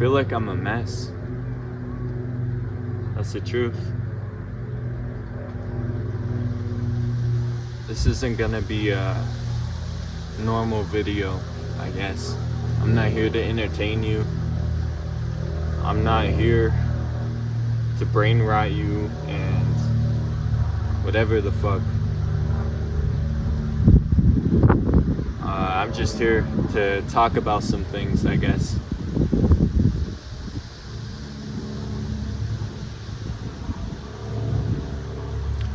feel like I'm a mess. That's the truth. This isn't gonna be a normal video, I guess. I'm not here to entertain you. I'm not here to brain rot you and whatever the fuck. I'm just here to talk about some things, I guess.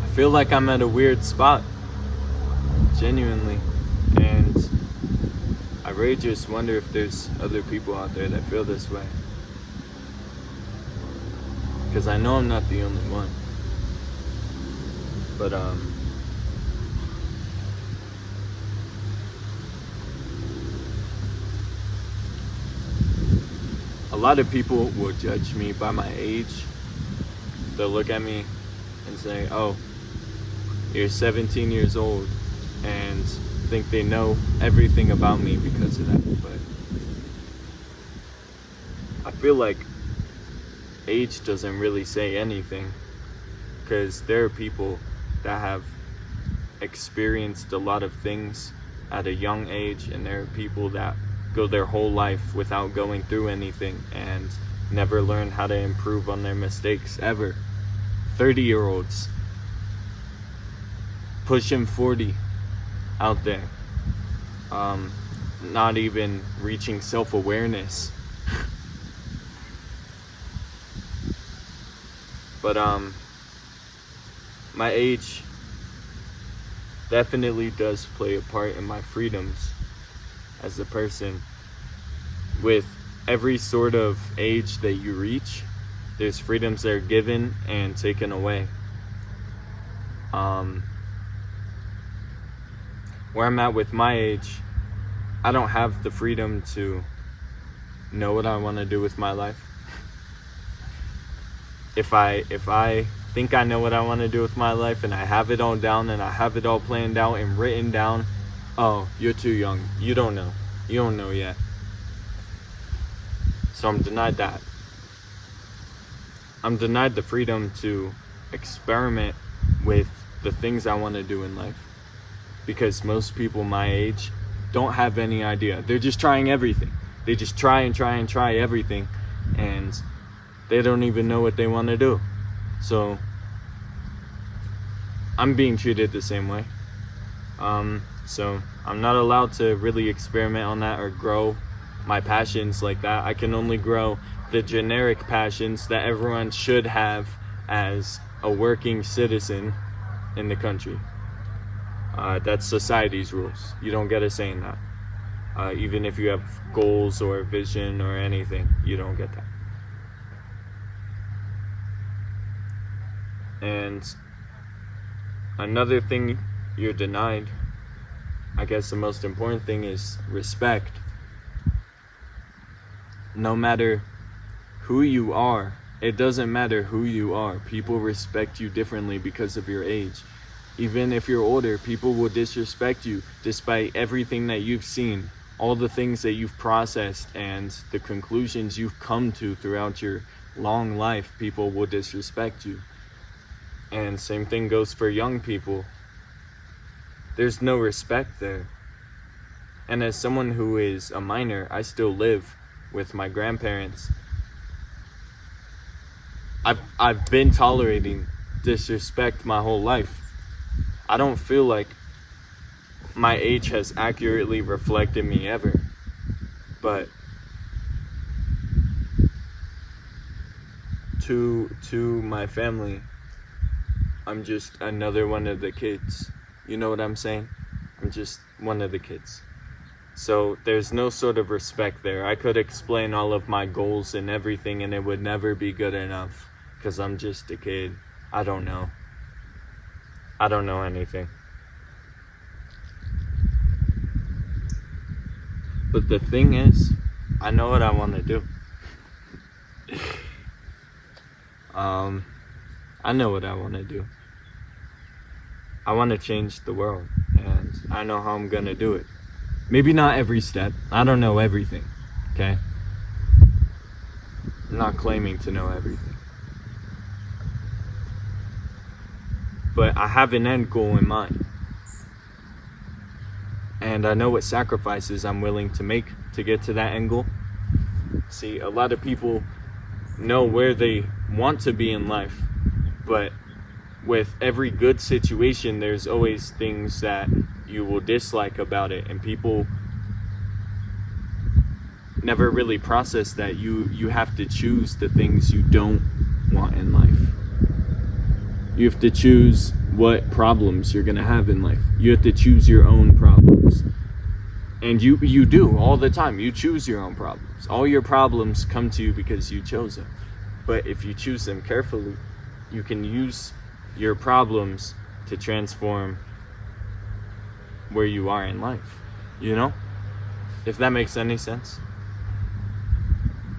I feel like I'm at a weird spot, genuinely, and I really just wonder if there's other people out there that feel this way, because I know I'm not the only one. But a lot of people will judge me by my age. They'll look at me and say, oh, you're 17 years old, and think they know everything about me because of that. But I feel like age doesn't really say anything, because there are people that have experienced a lot of things at a young age, and there are people that go their whole life without going through anything and never learn how to improve on their mistakes ever. 30-year-olds pushing 40 out there, not even reaching self-awareness. But my age definitely does play a part in my freedoms as a person. With every sort of age that you reach, there's freedoms that are given and taken away. Where I'm at with my age, I don't have the freedom to know what I want to do with my life. If I think I know what I want to do with my life and I have it all down and I have it all planned out and written down, oh, you're too young, you don't know yet. So I'm denied that. I'm denied the freedom to experiment with the things I want to do in life, because most people my age don't have any idea. They're just trying everything. They just try everything, and they don't even know what they want to do. So I'm being treated the same way. So I'm not allowed to really experiment on that or grow my passions like that. I can only grow the generic passions that everyone should have as a working citizen in the country. That's society's rules. You don't get a say in that. Even if you have goals or vision or anything, you don't get that. And another thing you're denied, I guess the most important thing, is respect. No matter who you are, it doesn't matter who you are, people respect you differently because of your age. Even if you're older, people will disrespect you despite everything that you've seen, all the things that you've processed and the conclusions you've come to throughout your long life. People will disrespect you. And same thing goes for young people. There's no respect there. And as someone who is a minor, I still live with my grandparents. I've been tolerating disrespect my whole life. I don't feel like my age has accurately reflected me ever. But to my family, I'm just another one of the kids. You know what I'm saying? I'm just one of the kids. So there's no sort of respect there. I could explain all of my goals and everything and it would never be good enough, because I'm just a kid. I don't know anything. But the thing is, I know what I want to do. I know what I want to do. I want to change the world, and I know how I'm gonna do it. Maybe not every step. I don't know everything, okay? I'm not claiming to know everything. But I have an end goal in mind. And I know what sacrifices I'm willing to make to get to that end goal. See, a lot of people know where they want to be in life, but with every good situation, there's always things that you will dislike about it, and people never really process that you have to choose the things you don't want in life. You have to choose what problems you're gonna have in life. You have to choose your own problems. And you do all the time. You choose your own problems. All your problems come to you because you chose them. But if you choose them carefully, you can use your problems to transform where you are in life. You know? If that makes any sense.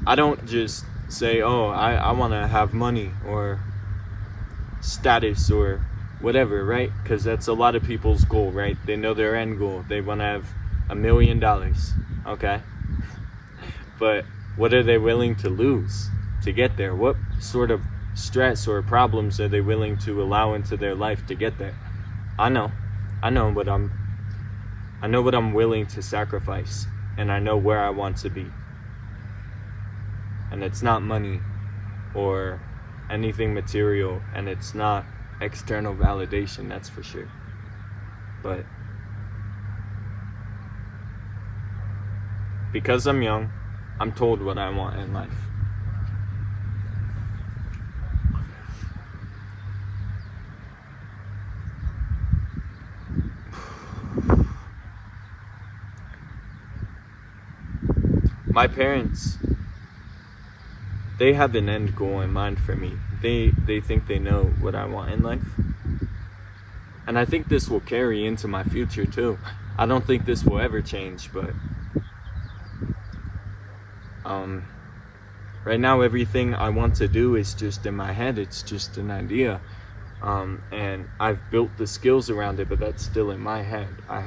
I don't just say, oh, I want to have money or status or whatever, right? Because that's a lot of people's goal, right? They know their end goal. They want to have $1 million, okay? But what are they willing to lose to get there? What sort of stress or problems are they willing to allow into their life to get there? I know what I'm willing to sacrifice, and I know where I want to be. And it's not money or anything material, and it's not external validation, that's for sure. But because I'm young, I'm told what I want in life. My parents, they have an end goal in mind for me. They think they know what I want in life. And I think this will carry into my future too. I don't think this will ever change, but right now everything I want to do is just in my head. It's just an idea. And I've built the skills around it, but that's still in my head. I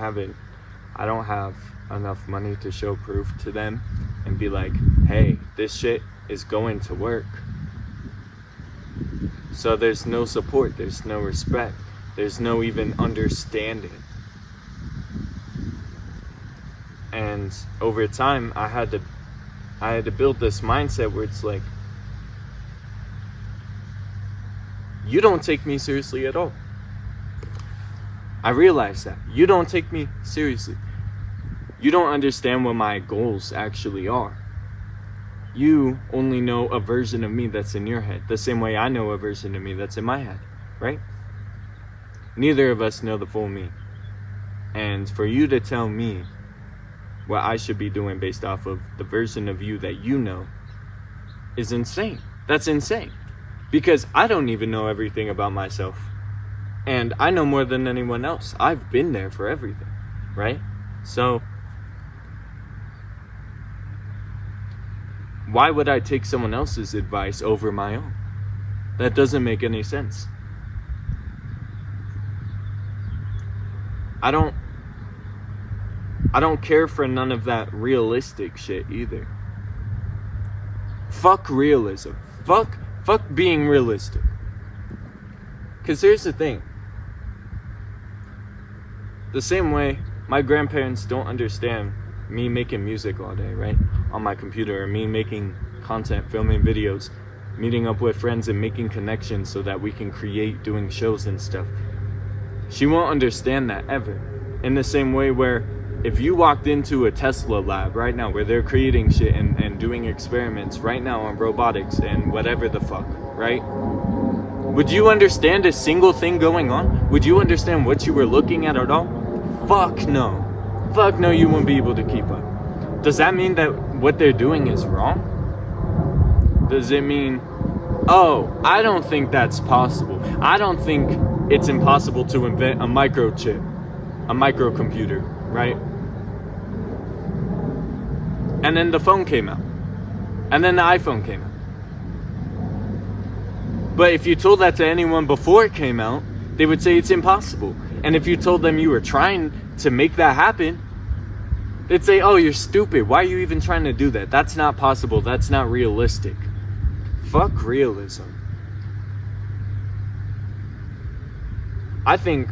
don't have enough money to show proof to them and be like, hey, this shit is going to work. So there's no support, there's no respect, there's no even understanding. And over time, I had to build this mindset where it's like, you don't take me seriously at all. I realize that. You don't take me seriously. You don't understand what my goals actually are. You only know a version of me that's in your head, the same way I know a version of me that's in my head, right? Neither of us know the full me. And for you to tell me what I should be doing based off of the version of you that you know is insane. That's insane. Because I don't even know everything about myself. And I know more than anyone else. I've been there for everything, right? So why would I take someone else's advice over my own? That doesn't make any sense. I don't care for none of that realistic shit either. Fuck realism. Fuck being realistic. Because here's the thing. The same way my grandparents don't understand me making music all day, right? On my computer, or me making content, filming videos, meeting up with friends and making connections so that we can create, doing shows and stuff. She won't understand that ever. In the same way where if you walked into a Tesla lab right now where they're creating shit and doing experiments right now on robotics and whatever the fuck, right? Would you understand a single thing going on? Would you understand what you were looking at all? Fuck no. Fuck no, you won't be able to keep up. Does that mean that what they're doing is wrong? Does it mean, oh, I don't think that's possible. I don't think it's impossible to invent a microchip, a microcomputer, right? And then the phone came out. And then the iPhone came out. But if you told that to anyone before it came out, they would say it's impossible. And if you told them you were trying to make that happen, they'd say, oh, you're stupid. Why are you even trying to do that? That's not possible. That's not realistic. fuck realism. I think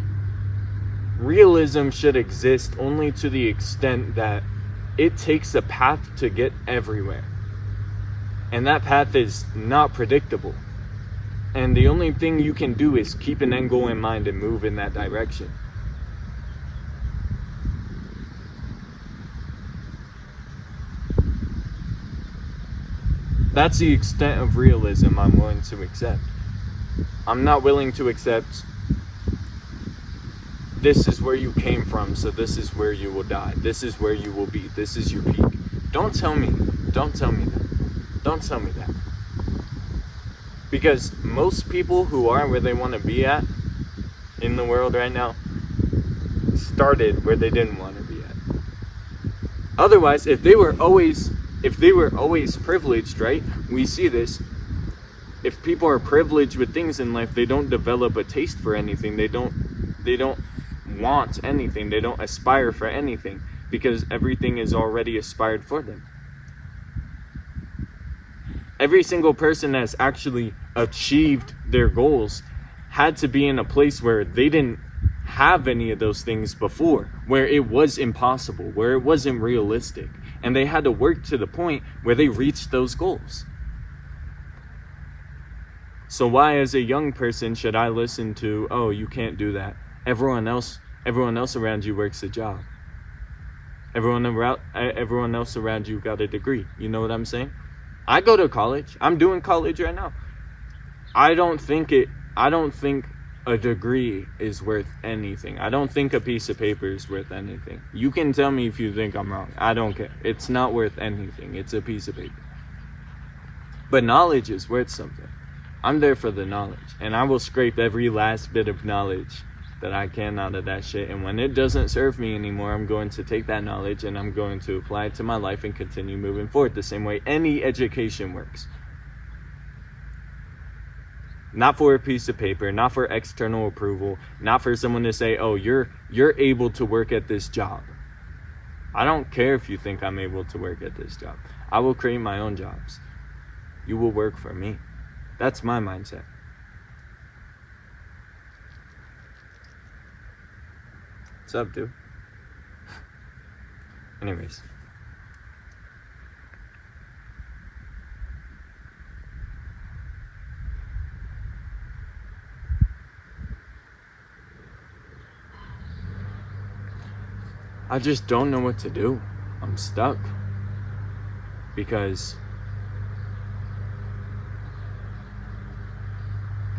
realism should exist only to the extent that it takes a path to get everywhere. And that path is not predictable. And the only thing you can do is keep an end goal in mind and move in that direction. That's the extent of realism I'm willing to accept. I'm not willing to accept this is where you came from, so this is where you will die. This is where you will be. This is your peak. Don't tell me that. Don't tell me that. Because most people who are where they want to be at in the world right now started where they didn't want to be at. Otherwise, if they were always privileged, right? We see this. If people are privileged with things in life, they don't develop a taste for anything. They don't want anything. They don't aspire for anything because everything is already aspired for them. Every single person that's actually achieved their goals had to be in a place where they didn't have any of those things before, where it was impossible, where it wasn't realistic, and they had to work to the point where they reached those goals. So why, as a young person, should I listen to, oh, you can't do that? Everyone else around you works a job. Everyone else around you got a degree. You know what I'm saying? I go to college. I'm doing college right now. I don't think a degree is worth anything. I don't think a piece of paper is worth anything. You can tell me if you think I'm wrong. I don't care. It's not worth anything. It's a piece of paper. But knowledge is worth something. I'm there for the knowledge. And I will scrape every last bit of knowledge that I can out of that shit. And when it doesn't serve me anymore, I'm going to take that knowledge and I'm going to apply it to my life and continue moving forward the same way any education works. Not for a piece of paper, not for external approval, not for someone to say, oh, you're able to work at this job. I don't care if you think I'm able to work at this job. I will create my own jobs. You will work for me. That's my mindset. What's up, dude? Anyways. I just don't know what to do. I'm stuck. Because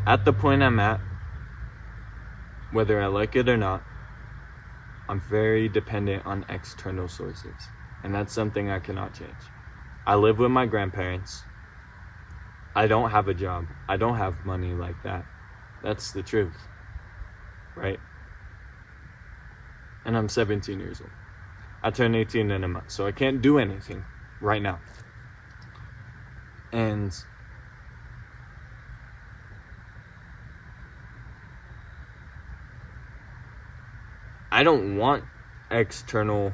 at the point I'm at, whether I like it or not, I'm very dependent on external sources. And that's something I cannot change. I live with my grandparents. I don't have a job. I don't have money like that. That's the truth. Right? And I'm 17 years old. I turn 18 in a month, so I can't do anything right now. And I don't want external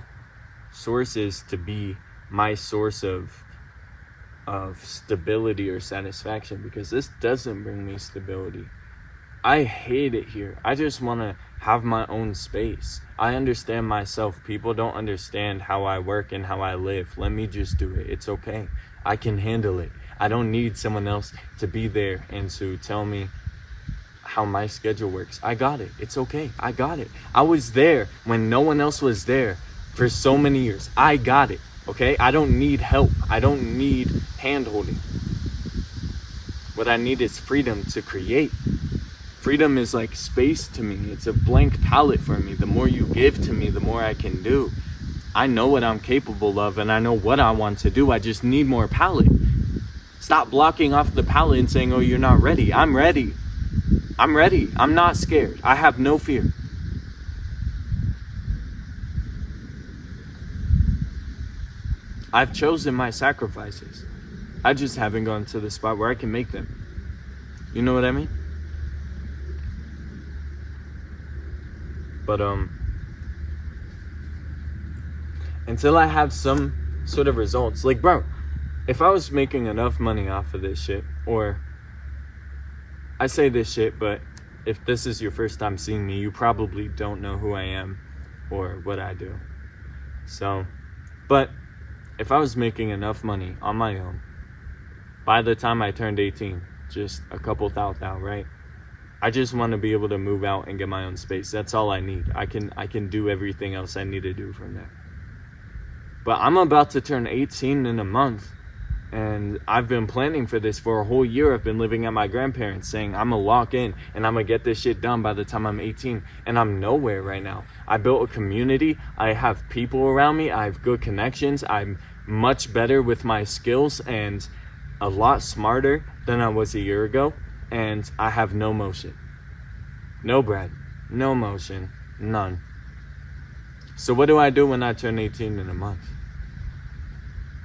sources to be my source of stability or satisfaction, because this doesn't bring me stability. I hate it here. I just want to have my own space. I understand myself. People don't understand how I work and how I live. Let me just do it. It's okay. I can handle it. I don't need someone else to be there and to tell me how my schedule works. I got it. It's okay. I got it. I was there when no one else was there for so many years. I got it. Okay? I don't need help. I don't need hand-holding. What I need is freedom to create. Freedom is like space to me. It's a blank palette for me. The more you give to me, the more I can do. I know what I'm capable of and I know what I want to do. I just need more palette. Stop blocking off the palette and saying, oh, you're not ready. I'm ready. I'm ready. I'm not scared. I have no fear. I've chosen my sacrifices. I just haven't gone to the spot where I can make them. You know what I mean? But until I have some sort of results, like, bro, if I was making enough money off of this shit, Or, I say this shit, but if this is your first time seeing me, you probably don't know who I am or what I do. So, but if I was making enough money on my own by the time I turned 18, just a couple thou, right? I just want to be able to move out and get my own space. That's all I need. I can do everything else I need to do from there. But I'm about to turn 18 in a month, and I've been planning for this for a whole year. I've been living at my grandparents saying I'm gonna lock in and I'm gonna get this shit done by the time I'm 18, and I'm nowhere right now. I built a community. I have people around me. I have good connections. I'm much better with my skills and a lot smarter than I was a year ago, and I have no motion. No bread, no motion, none. So what do I do when I turn 18 in a month?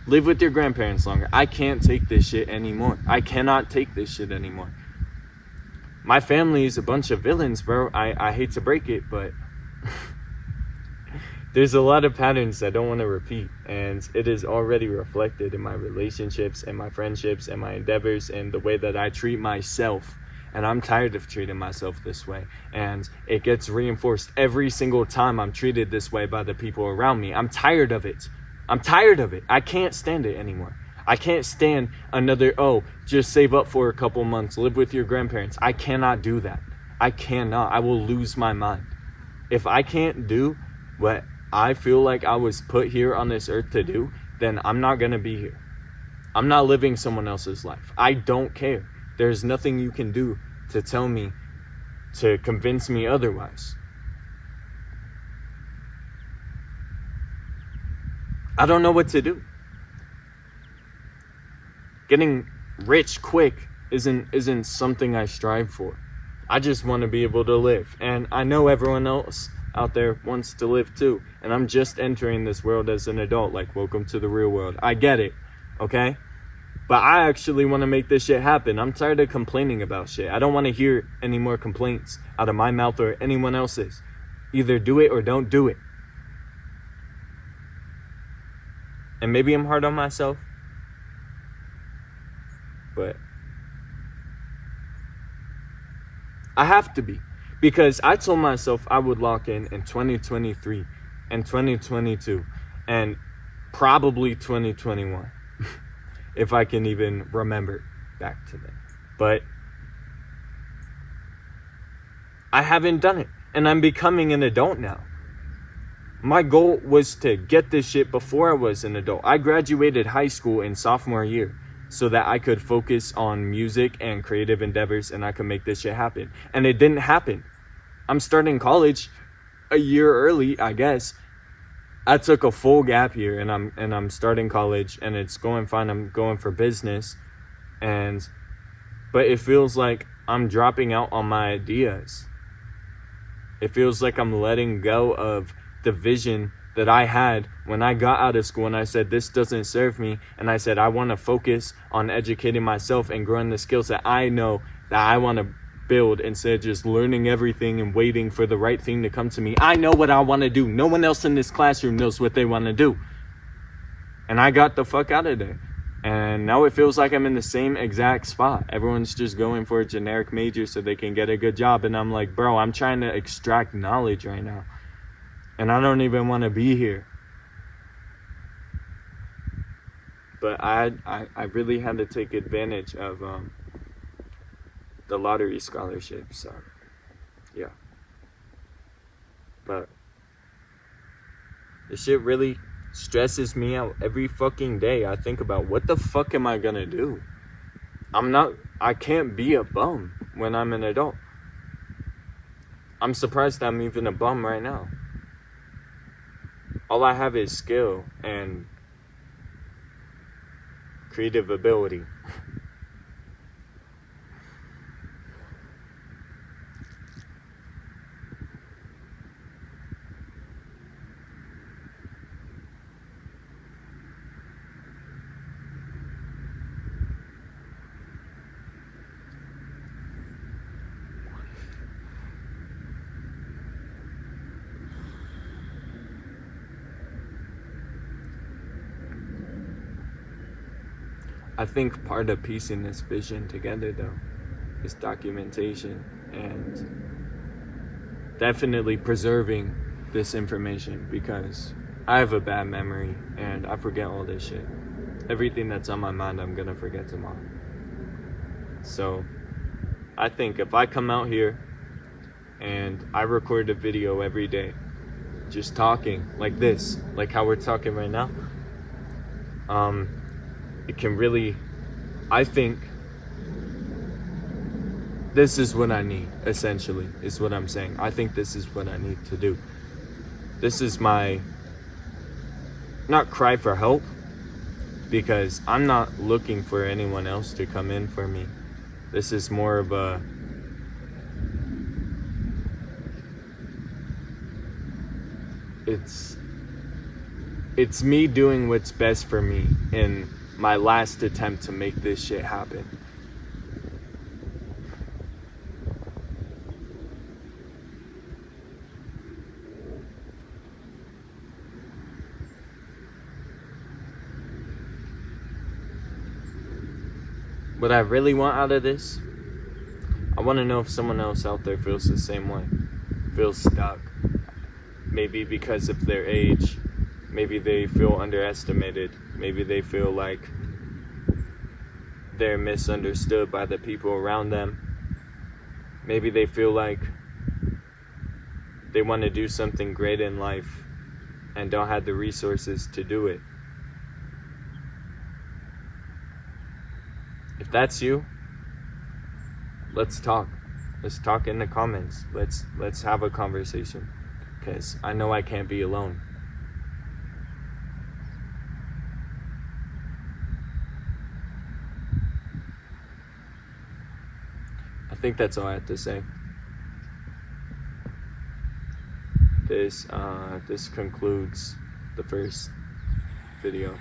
Live with your grandparents longer. I can't take this shit anymore. I cannot take this shit anymore. My family is a bunch of villains, bro. I hate to break it, but there's a lot of patterns I don't want to repeat, and it is already reflected in my relationships and my friendships and my endeavors and the way that I treat myself. And I'm tired of treating myself this way, and it gets reinforced every single time I'm treated this way by the people around me. I'm tired of it. I'm tired of it. I can't stand it anymore. I can't stand another, just save up for a couple months, live with your grandparents. I cannot do that. I cannot. I will lose my mind. If I can't do what I feel like I was put here on this earth to do, then I'm not going to be here. I'm not living someone else's life. I don't care. There's nothing you can do to tell me, to convince me otherwise. I don't know what to do. Getting rich quick isn't something I strive for. I just want to be able to live. And I know everyone else out there wants to live too. And I'm just entering this world as an adult, like, welcome to the real world. I get it, okay? But I actually want to make this shit happen. I'm tired of complaining about shit. I don't want to hear any more complaints out of my mouth or anyone else's. Either do it or don't do it. And maybe I'm hard on myself, but I have to be, because I told myself I would lock in 2023 and 2022 and probably 2021 if I can even remember back to then. But I haven't done it, and I'm becoming an adult now. My goal was to get this shit before I was an adult. I graduated high school in sophomore year so that I could focus on music and creative endeavors, and I could make this shit happen. And it didn't happen. I'm starting college a year early, I guess. I took a full gap year, and I'm starting college, and it's going fine. I'm going for business, but it feels like I'm dropping out on my ideas. It feels like I'm letting go of the vision that I had when I got out of school, and I said, this doesn't serve me. And I said, I want to focus on educating myself and growing the skills that I know that I want to build, instead of just learning everything and waiting for the right thing to come to me. I know what I want to do. No one else in this classroom knows what they want to do. And I got the fuck out of there. And now it feels like I'm in the same exact spot. Everyone's just going for a generic major so they can get a good job. And I'm like, bro, I'm trying to extract knowledge right now. And I don't even want to be here. But I really had to take advantage of the lottery scholarship. So, yeah. But this shit really stresses me out every fucking day. I think about, what the fuck am I gonna do? I can't be a bum when I'm an adult. I'm surprised I'm even a bum right now. All I have is skill and creative ability. I think part of piecing this vision together, though, is documentation and definitely preserving this information, because I have a bad memory and I forget all this shit. Everything that's on my mind, I'm gonna forget tomorrow. So I think if I come out here and I record a video every day, just talking like this, like how we're talking right now, it can really, I think this is what I need, essentially, is what I'm saying. I think this is what I need to do. This is my, not cry for help, because I'm not looking for anyone else to come in for me. This is more of a, it's me doing what's best for me in my last attempt to make this shit happen. What I really want out of this, I want to know if someone else out there feels the same way, feels stuck. Maybe because of their age, maybe they feel underestimated, maybe they feel like they're misunderstood by the people around them. Maybe they feel like they want to do something great in life and don't have the resources to do it. If that's you, let's talk. Let's talk in the comments. Let's have a conversation, because I know I can't be alone. I think that's all I have to say. This concludes the first video.